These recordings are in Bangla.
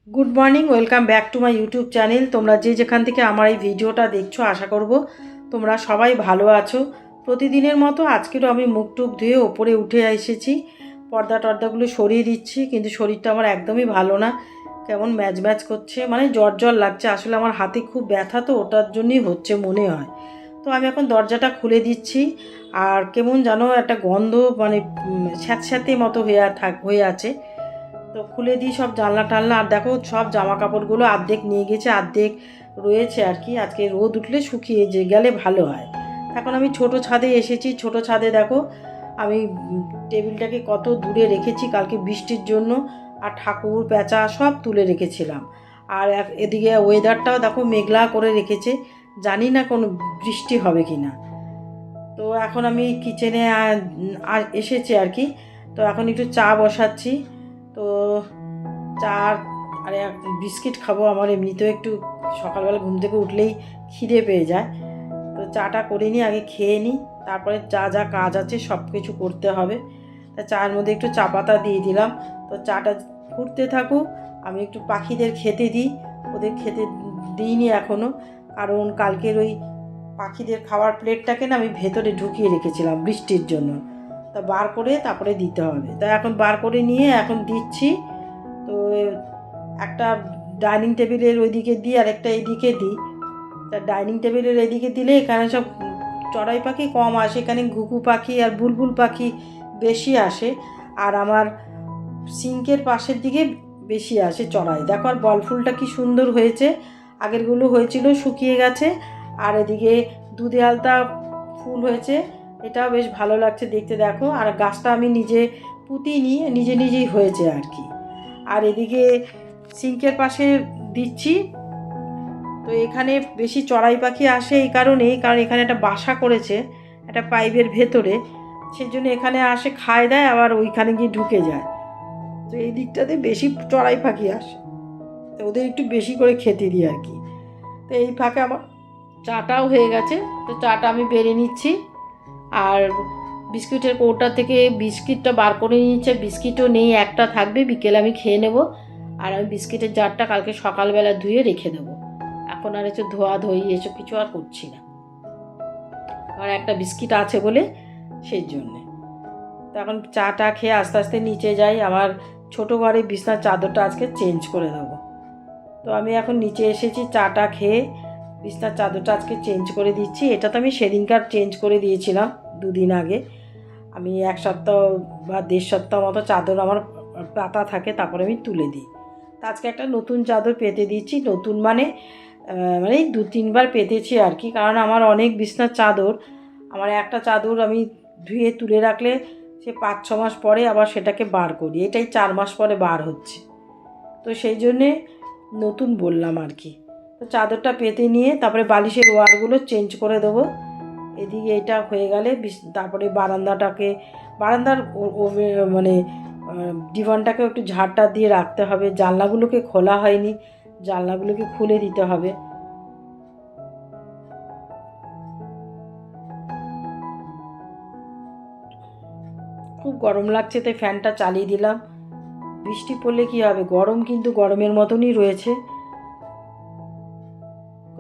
Good morning, welcome back to my YouTube channel. তোমরা যে যেখান থেকে আমার এই ভিডিওটা দেখছো, আশা করব তোমরা সবাই ভালো আছো। প্রতিদিনের মতো আজকেরও আমি মুখ টুক ধুয়ে ওপরে উঠে এসেছি, পর্দাগুলো সরিয়ে দিচ্ছি। কিন্তু শরীরটা আমার একদমই ভালো না, কেমন ম্যাচ ম্যাচ করছে, মানে জ্বর জ্বর লাগছে। আসলে আমার হাতে খুব ব্যথা, তো ওটার জন্যই হচ্ছে মনে হয়। তো আমি এখন দরজাটা খুলে দিচ্ছি, আর কেমন যেন একটা গন্ধ, মানে স্যাঁতস্যাঁতে মতো হয়ে আছে। তো খুলে দিই সব জানলা টানলা। আর দেখো, সব জামা কাপড়গুলো অর্ধেক নিয়ে গেছে, অর্ধেক রয়েছে আর কি। আজকে রোদ উঠলে শুকিয়ে গেলে ভালো হয়। এখন আমি ছোট ছাদে এসেছি। ছোট ছাদে দেখো, আমি টেবিলটাকে কত দূরে রেখেছি কালকে বৃষ্টির জন্য, আর ঠাকুর প্যাঁচা সব তুলে রেখেছিলাম। আর এদিকে ওয়েদারটাও দেখো মেঘলা করে রেখেছে, জানি না কোনো বৃষ্টি হবে কি না। তো এখন আমি কিচেনে এসেছি আর কি। তো এখন একটু চা বসাচ্ছি। তো চা আর এক বিস্কিট খাবো। আমার এমনিতেও একটু সকালবেলা ঘুম থেকে উঠলেই খিদে পেয়ে যায়। তো চাটা করে নিই, আগে খেয়ে নিই, তারপরে যা যা কাজ আছে সব কিছু করতে হবে। তা চায়ের মধ্যে একটু চা পাতা দিয়ে দিলাম। তো চাটা ফুটতে থাকুক, আমি একটু পাখিদের খেতে দিই। ওদের খেতে দিইনি এখনও, কারণ কালকের ওই পাখিদের খাওয়ার প্লেটটাকে না আমি ভেতরে ঢুকিয়ে রেখেছিলাম বৃষ্টির জন্য। তা বার করে তারপরে দিতে হবে। তা এখন বার করে নিয়ে এখন দিচ্ছি। তো একটা ডাইনিং টেবিলের ওইদিকে দিই, আর একটা এইদিকে দিই। তা ডাইনিং টেবিলের এদিকে দিলে এখানে সব চড়াই পাখি কম আসে, এখানে ঘুঘু পাখি আর বুলবুল পাখি বেশি আসে। আর আমার সিঙ্কের পাশের দিকে বেশি আসে চড়াই। দেখো, আর বল ফুলটা কি সুন্দর হয়েছে। আগেরগুলো হয়েছিল শুকিয়ে গেছে, আর এদিকে দুধে আলতা ফুল হয়েছে, এটাও বেশ ভালো লাগছে দেখতে। দেখো, আর গাছটা আমি নিজে পুঁতিনি, নিজেই হয়েছে আর কি। আর এদিকে সিঙ্কের পাশে দিচ্ছি। তো এখানে বেশি চড়াই পাখি আসে এই কারণেই, কারণ এখানে একটা বাসা করেছে একটা পাইপের ভেতরে, সেই জন্য এখানে আসে, খায় দেয়, আবার ওইখানে গিয়ে ঢুকে যায়। তো এই দিকটাতে বেশি চড়াই পাখি আসে, তো ওদের একটু বেশি করে খেতে দিই আর কি। তো এই ফাঁকে আমার চাটাও হয়ে গেছে। তো চাটা আমি বেড়ে নিচ্ছি, আর বিস্কুটের কৌটা থেকে বিস্কিটটা বার করে নিচ্ছে। বিস্কিটও নেই, একটা থাকবে, বিকেলে আমি খেয়ে নেব। আর আমি বিস্কিটের জারটা কালকে সকালবেলা ধুয়ে রেখে দেবো। এখন আর এসব ধোয়াধুয়ি এসব কিছু আর করছি না, কারণ একটা বিস্কিট আছে বলে, সেই জন্যে। তো এখন চাটা খেয়ে আস্তে আস্তে নিচে যাই। আমার ছোটো ঘরে বিছনার চাদরটা আজকে চেঞ্জ করে দেবো। তো আমি এখন নিচে এসেছি, চাটা খেয়ে বিছনার চাদরটা আজকে চেঞ্জ করে দিচ্ছি। এটা তো আমি সেদিনকার চেঞ্জ করে দিয়েছিলাম, দুদিন আগে। আমি এক সপ্তাহ বা দেড় সপ্তাহ মতো চাদর আমার পাতা থাকে, তারপরে আমি তুলে দিই। তা আজকে একটা নতুন চাদর পেতে দিচ্ছি। নতুন মানে মানে 2-3বার পেতেছি আর কি, কারণ আমার অনেক বিছনার চাদর। আমার একটা চাদর আমি ধুয়ে তুলে রাখলে সে 5-6 মাস পরে আবার সেটাকে বার করি, এটাই 4 মাস পরে বার হচ্ছে। তো সেই জন্যে নতুন বললাম আর কি। তো চাদরটা পেতে নিয়ে তারপরে বালিশের ওয়ারগুলো চেঞ্জ করে দেবো। এদিকে এটা হয়ে গেলে তারপরে বারান্দার মানে ডিভানটাকে একটু ঝাড়টা দিয়ে রাখতে হবে। জানলাগুলোকে খোলা হয়নি, জানলাগুলোকে খুলে দিতে হবে। খুব গরম লাগছে, তাই ফ্যানটা চালিয়ে দিলাম। বৃষ্টি পড়লে কী হবে, গরম কিন্তু গরমের মতনই রয়েছে,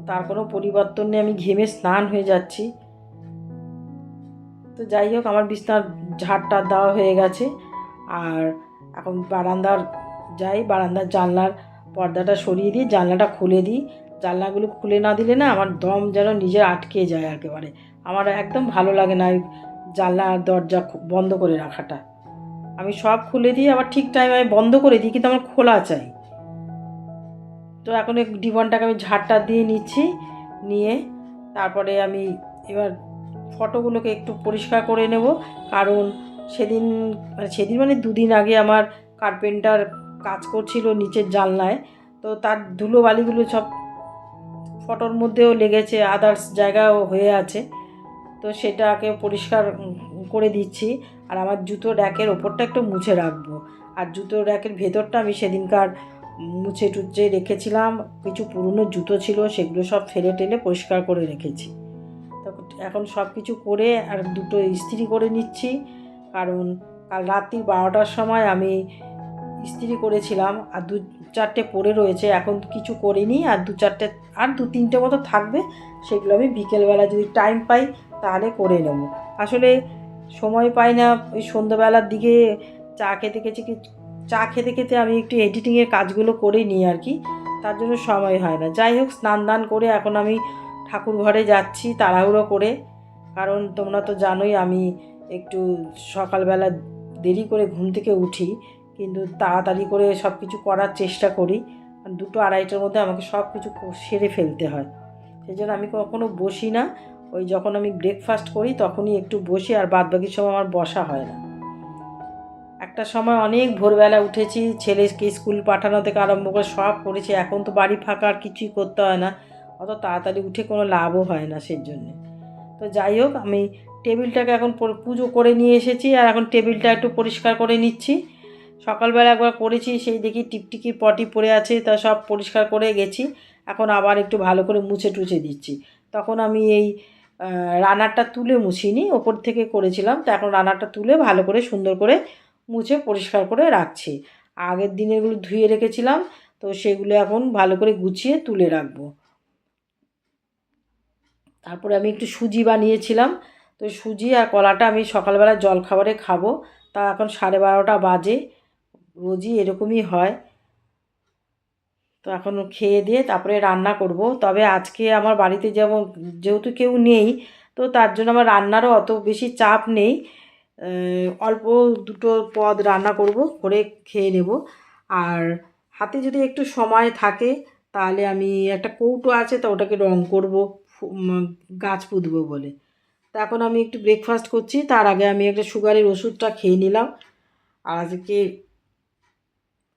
তার কোনো পরিবর্তন নেই। আমি ঘেমে স্নান হয়ে যাচ্ছি। তো যাই হোক, আমার বিছনার ঝাড়টা দেওয়া হয়ে গেছে। আর এখন বারান্দার জানলার পর্দাটা সরিয়ে দিই, জানলাটা খুলে দিই। জানলাগুলো খুলে না দিলে না আমার দম যেন নিজে আটকে যায় একেবারে। আমার একদম ভালো লাগে না জানলা দরজা বন্ধ করে রাখাটা। আমি সব খুলে দিই, আবার ঠিক টাইমে আমি বন্ধ করে দিই, কিন্তু আমার খোলা চাই। তো এখন এই ডিভানটাকে আমি ঝাড়টা দিয়ে নিচ্ছি, নিয়ে তারপরে আমি এবার ফটোগুলোকে একটু পরিষ্কার করে নেব। কারণ সেদিন মানে 2 দিন আগে আমার কার্পেন্টার কাজ করছিল নিচের জানলায়। তো তার ধুলোবালিগুলো সব ফটোর মধ্যেও লেগেছে, আদার্স জায়গাও হয়ে আছে। তো সেটাকে পরিষ্কার করে দিচ্ছি। আর আমার জুতো র্যাকের ওপরটা একটু মুছে রাখবো। আর জুতো র্যাকের ভেতরটা আমি সেদিনকার মুছে টুচে রেখেছিলাম। কিছু পুরনো জুতো ছিল, সেগুলো সব ফেলে টেলে পরিষ্কার করে রেখেছি। তো এখন সব কিছু করে আর দুটো ইস্ত্রি করে নিচ্ছি, কারণ কাল রাত্রি 12টার সময় আমি ইস্ত্রি করেছিলাম। আর চারটে পড়ে রয়েছে, এখন কিছু করিনি, আর দু তিনটে মতো থাকবে, সেগুলো আমি বিকেলবেলা যদি টাইম পাই তাহলে করে নেব। আসলে সময় পাই না, ওই সন্ধ্যাবেলার দিকে চা খেতে খেতে আমি একটু এডিটিংয়ের কাজগুলো করে নিই আর কি, তার জন্য সময় হয় না। যাই হোক, স্নান দান করে এখন আমি ঠাকুর ঘরে যাচ্ছি তাড়াহুড়ো করে, কারণ তোমরা তো জানোই আমি একটু সকালবেলা দেরি করে ঘুম থেকে উঠি, কিন্তু তাড়াতাড়ি করে সব কিছু করার চেষ্টা করি। 2-2:30টার মধ্যে আমাকে সব কিছু সেরে ফেলতে হয়, সেই জন্য আমি কখনো বসি না। ওই যখন আমি ব্রেকফাস্ট করি তখনই একটু বসি, আর বাদবাকি সময় আমার বসা হয় না। একটা সময় অনেক ভোরবেলা উঠেছি, ছেলেকে স্কুল পাঠানো থেকে আরম্ভ করে সব করেছি। এখন তো বাড়ি ফাঁকা, আর কিছুই করতে হয় না, অত তাড়াতাড়ি উঠে কোনো লাভও হয় না সেই জন্যে। তো যাই হোক, আমি টেবিলটাকে এখন পুজো করে নিয়ে এসেছি, আর এখন টেবিলটা একটু পরিষ্কার করে নিচ্ছি। সকালবেলা একবার করেছি, সেই দেখি টিকটিকি পটি পড়ে আছে, তা সব পরিষ্কার করে গেছি। এখন আবার একটু ভালো করে মুছে টুছে দিচ্ছি। তখন আমি এই রানারটা তুলে মুছিনি, ওপর থেকে করেছিলাম, তো এখন রানারটা তুলে ভালো করে সুন্দর করে মুছে পরিষ্কার করে রাখছি। আগের দিনেরগুলো ধুয়ে রেখেছিলাম, তো সেগুলো এখন ভালো করে গুছিয়ে তুলে রাখবো। তারপরে আমি একটু সুজি বানিয়েছিলাম, তো সুজি আর কলাটা আমি সকালবেলা জলখাবারে খাবো। তা এখন 12:30 বাজে, রোজই এরকমই হয়। তো এখন খেয়ে দিয়ে তারপরে রান্না করব। তবে আজকে আমার বাড়িতে যেহেতু কেউ নেই, তো তার জন্য আমার রান্নারও অত বেশি চাপ নেই। অল্প দুটো পদ রান্না করে খেয়ে নেব। আর হাতে যদি একটু সময় থাকে তাহলে আমি একটা কৌটো আছে, তো ওটাকে রং করব, গাছ পুঁতবো বলে। তা এখন আমি একটু ব্রেকফাস্ট করছি, তার আগে আমি একটা সুগারের ওষুধটা খেয়ে নিলাম। আর আজকে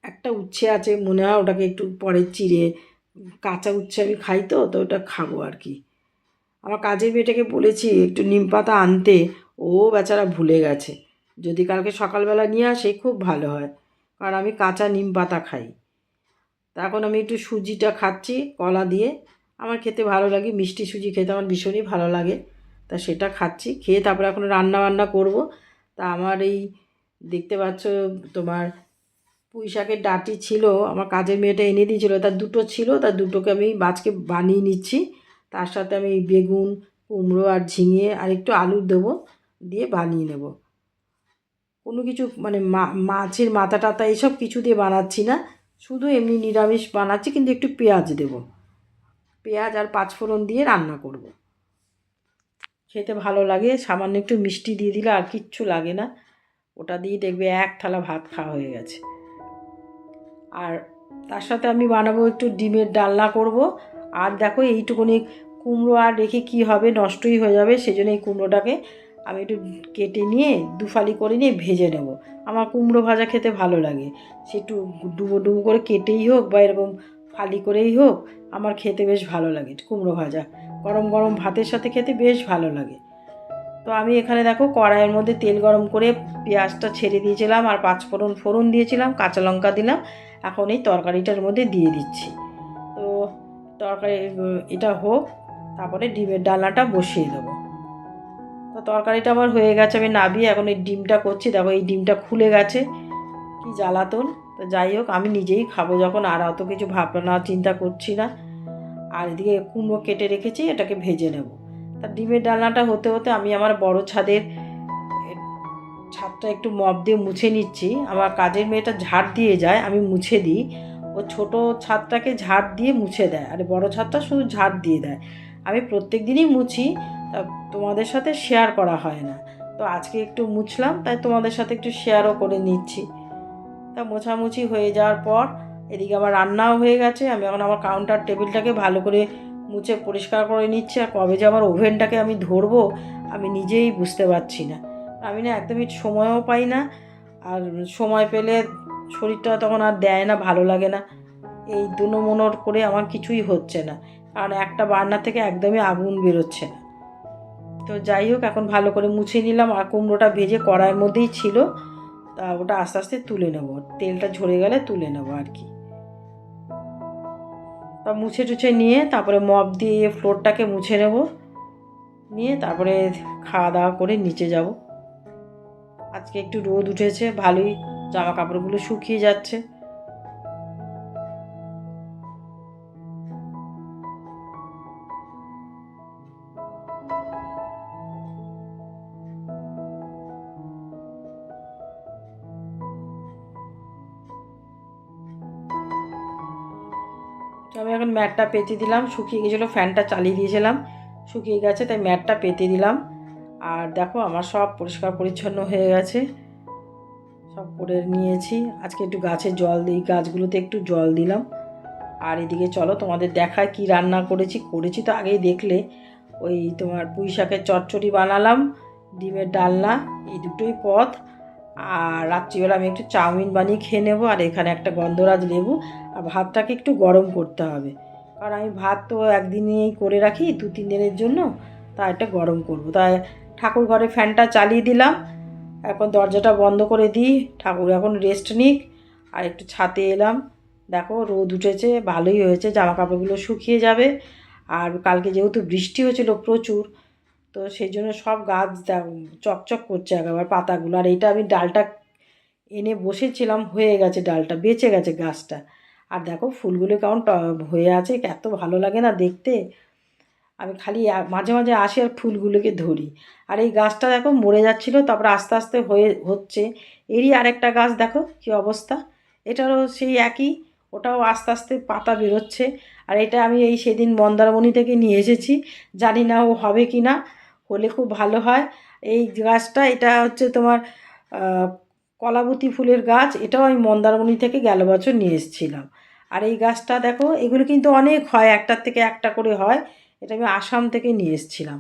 একটা উচ্ছে আছে, মনে হয় ওটাকে একটু পরে চিড়ে, কাঁচা উচ্ছে আমি খাই, তো ওটা খাবো আর কি। আমার কাজের মেয়েটাকে বলেছি একটু নিম পাতা আনতে, ও বেচারা ভুলে গেছে। যদি কালকে সকালবেলা নিয়ে আসে খুব ভালো হয়, কারণ আমি কাঁচা নিম পাতা খাই। তা এখন আমি একটু সুজিটা খাচ্ছি কলা দিয়ে, আমার খেতে ভালো লাগে, মিষ্টি সুজি খেতে আমার ভীষণই ভালো লাগে। তা সেটা খাচ্ছি, খেয়ে তারপরে এখন রান্না বান্না করব। তা আমার এই দেখতে পাচ্ছ তোমার পুঁই শাকের ডাঁটি ছিল, আমার কাজের মেয়েটা এনে দিয়েছিলো, তার দুটো ছিল, তার দুটোকে আমি মাছকে বানিয়ে নিচ্ছি। তার সাথে আমি বেগুন, কুমড়ো আর ঝিঙে আর একটু আলু দেবো, দিয়ে বানিয়ে নেব। কোনো কিছু মানে মাছের মাথা টাথা এসব কিছু দিয়ে বানাচ্ছি না, শুধু এমনি নিরামিষ বানাচ্ছি, কিন্তু একটু পেঁয়াজ দেব, পেঁয়াজ আর পাঁচফোড়ন দিয়ে রান্না করব। খেতে ভালো লাগে, সামান্য একটু মিষ্টি দিয়ে দিলে আর কিচ্ছু লাগে না, ওটা দিয়ে দেখবে এক থালা ভাত খাওয়া হয়ে গেছে। আর তার সাথে আমি বানাবো একটু ডিমের ডালনা করব। আর দেখো এইটুকুনি কুমড়ো আর রেখে কি হবে, নষ্টই হয়ে যাবে, সেই জন্য এই কুমড়োটাকে আমি একটু কেটে নিয়ে দুফালি করে নিয়ে ভেজে নেব। আমার কুমড়ো ভাজা খেতে ভালো লাগে, সে একটু ডুবো ডুবো করে কেটেই হোক বা এরকম ফালি করেই হোক, আমার খেতে বেশ ভালো লাগে কুমড়ো ভাজা। গরম গরম ভাতের সাথে খেতে বেশ ভালো লাগে। তো আমি এখানে দেখো কড়াইয়ের মধ্যে তেল গরম করে পেঁয়াজটা ছেড়ে দিয়েছিলাম, আর ফোড়ন দিয়েছিলাম, কাঁচা লঙ্কা দিলাম। এখন এই তরকারিটার মধ্যে দিয়ে দিচ্ছি। তো তরকারি এটা হোক, তারপরে ডিমের ডালনাটা বসিয়ে দেবো। তো তরকারিটা আমার হয়ে গেছে, আমি নাবিয়ে এখন এই ডিমটা করছি। দেখো এই ডিমটা খুলে গেছে, কি জ্বালাতন। তো যাই হোক, আমি নিজেই খাবো যখন, আর অত কিছু ভাবনা চিন্তা করছি না। আর এদিকে কুমড়ো কেটে রেখেছি, এটাকে ভেজে নেব। তা ডিমের ডালনাটা হতে হতে আমি আমার বড় ছাদটা একটু মপ দিয়ে মুছে নিচ্ছি। আমার কাজের মেয়েটা ঝাড় দিয়ে যায়, আমি মুছে দিই। ও ছোট ছাদটাকে ঝাড় দিয়ে মুছে দেয়, আর বড় ছাদটা শুধু ঝাড় দিয়ে দেয়। আমি প্রত্যেক দিনই মুছি, তোমাদের সাথে শেয়ার করা হয় না। তো আজকে একটু মুছলাম, তাই তোমাদের সাথে একটু শেয়ারও করে নিচ্ছি। তা মোছামুছি হয়ে যাওয়ার পর এদিকে আমার রান্নাও হয়ে গেছে। আমি এখন আমার কাউন্টার টেবিলটাকে ভালো করে মুছে পরিষ্কার করে নিচ্ছি। আর কবে যে আমার ওভেনটাকে আমি ধরবো আমি নিজেই বুঝতে পারছি না। আমি না একদমই সময়ও পাই না, আর সময় পেলে শরীরটা তখন আর দেয় না, ভালো লাগে না। এই দুনোমনোর করে আমার কিছুই হচ্ছে না, কারণ একটা বার্নার থেকে একদমই আগুন বেরোচ্ছে না। তো যাই হোক, এখন ভালো করে মুছে নিলাম। আর কুমড়োটা ভেজে কড়াইয়ের মধ্যেই ছিল, তা ওটা আস্তে আস্তে তুলে নেব, তেলটা ঝরে গেলে তুলে নেব আর কি। তা মুছে টুছে নিয়ে তারপরে মপ দিয়ে ফ্লোরটাকে মুছে নেব, নিয়ে তারপরে খাওয়া দাওয়া করে নিচে যাব। আজকে একটু রোদ উঠেছে ভালোই, জামা কাপড়গুলো শুকিয়ে যাচ্ছে। আমি এখন ম্যাটটা পেতে দিলাম, শুকিয়ে গেছিলো, ফ্যানটা চালিয়ে দিয়েছিলাম, শুকিয়ে গেছে, তাই ম্যাটটা পেতে দিলাম। আর দেখো আমার সব পরিষ্কার পরিচ্ছন্ন হয়ে গেছে, সব করে নিয়েছি। আজকে একটু গাছে জল দিই, গাছগুলোতে একটু জল দিলাম। আর এদিকে চলো তোমাদের দেখায় কি রান্না করেছি তো আগেই দেখলে। ওই তোমার পুঁই শাকের চচ্চড়ি বানালাম, ডিমের ডালনা, এই দুটোই পদ। আর রাত্রিবেলা আমি একটু চাউমিন বানিয়ে খেয়ে নেবো। আর এখানে একটা গন্ধরাজ লেবু। আর ভাতটাকে একটু গরম করতে হবে, কারণ আমি ভাত তো একদিনেই করে রাখি 2-3 দিনের জন্য, তাই একটা গরম করবো। তাই ঠাকুর ঘরে ফ্যানটা চালিয়ে দিলাম, এখন দরজাটা বন্ধ করে দিই, ঠাকুর এখন রেস্ট নিক। আর একটু ছাদে এলাম, দেখো রোদ উঠেছে, ভালোই হয়েছে, জামা কাপড়গুলো শুকিয়ে যাবে। আর কালকে যেহেতু বৃষ্টি হয়েছিল প্রচুর, তো সেই জন্য সব গাছ চকচক করছে একেবারে পাতাগুলো। আর এইটা আমি ডালটা এনে বসেছিলাম, হয়ে গেছে, ডালটা বেঁচে গেছে গাছটা। আর দেখো ফুলগুলো কেমন হয়ে আছে, এত ভালো লাগে না দেখতে। আমি খালি মাঝে মাঝে আসি আর ফুলগুলোকে ধরি। আর এই গাছটা দেখো মরে যাচ্ছিলো, তারপর আস্তে আস্তে হচ্ছে। এরই আরেকটা গাছ দেখো কী অবস্থা, এটারও সেই একই, ওটাও আস্তে আস্তে পাতা বেরোচ্ছে। আর এটা আমি এই সেদিন মন্দারমণি থেকে নিয়ে এসেছি, জানি না ও হবে কি না, হলে খুব ভালো হয়। এই গাছটা, এটা হচ্ছে তোমার কলাবতী ফুলের গাছ, এটাও আমি মন্দারমণি থেকে গেল বছর নিয়ে এসেছিলাম। আর এই গাছটা দেখো, এগুলো কিন্তু অনেক হয়, একটার থেকে একটা করে হয়, এটা আমি আসাম থেকে নিয়ে এসেছিলাম।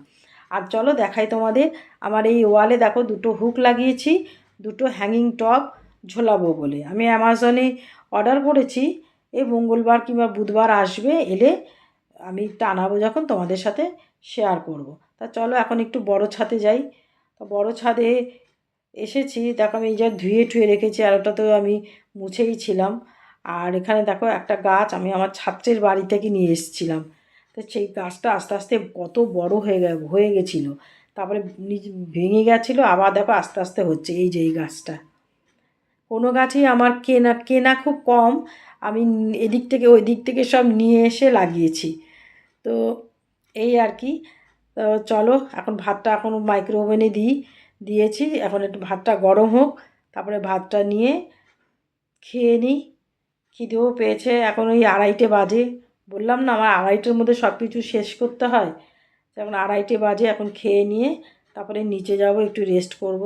আর চলো দেখাই তোমাদের, আমার এই ওয়ালে দেখো দুটো হুক লাগিয়েছি, দুটো হ্যাঙ্গিং টব ঝোলাবো বলে আমি অ্যামাজনে অর্ডার করেছি। এই মঙ্গলবার কিংবা বুধবার আসবে, এলে আমি টানাবো যখন তোমাদের সাথে শেয়ার করব। তা চলো এখন একটু বড় ছাদে যাই। তো বড় ছাদে এসেছি, দেখো আমি এই যা ধুয়ে ঠুয়ে রেখেছি, আর ওটা তো আমি মুছেই ছিলাম। আর এখানে দেখো একটা গাছ আমি আমার ছাত্রের বাড়ি থেকে নিয়ে এসেছিলাম, তো সেই গাছটা আস্তে আস্তে কত বড় হয়ে গেছিলো, তারপরে ভেঙে গেছিলো, আবার দেখো আস্তে আস্তে হচ্ছে। এই যে এই গাছটা, কোনো গাছই আমার কেনা কেনা খুব কম, আমি এদিক থেকে ওই দিক থেকে সব নিয়ে এসে লাগিয়েছি। তো এই আর কি। তো চলো এখন ভাতটা এখন মাইক্রো ওভেনে দিয়েছি, এখন একটু ভাতটা গরম হোক, তারপরে ভাতটা নিয়ে খেয়ে নিই। খিদেও পেয়েছে, এখন ওই 2:30 বাজে, বললাম না আমার 2:30টার মধ্যে সব কিছু শেষ করতে হয়। এখন 2:30 বাজে, এখন খেয়ে নিয়ে তারপরে নিচে যাব, একটু রেস্ট করব।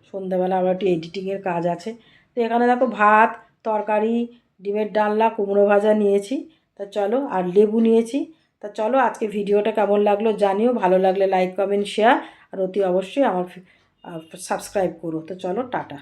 সন্ধ্যাবেলা আবার একটু এডিটিংয়ের কাজ আছে। তো এখানে দেখো ভাত, তরকারি, ডিমের ডালনা, কুমড়ো ভাজা নিয়েছি। তা চলো, আর লেবু নিয়েছি। তা চলো আজকে ভিডিওটা কেমন লাগলো জানিও, ভালো লাগলে লাইক কমেন্ট শেয়ার, আর অতি অবশ্যই আমার সাবস্ক্রাইব করো। তো চলো টাটা।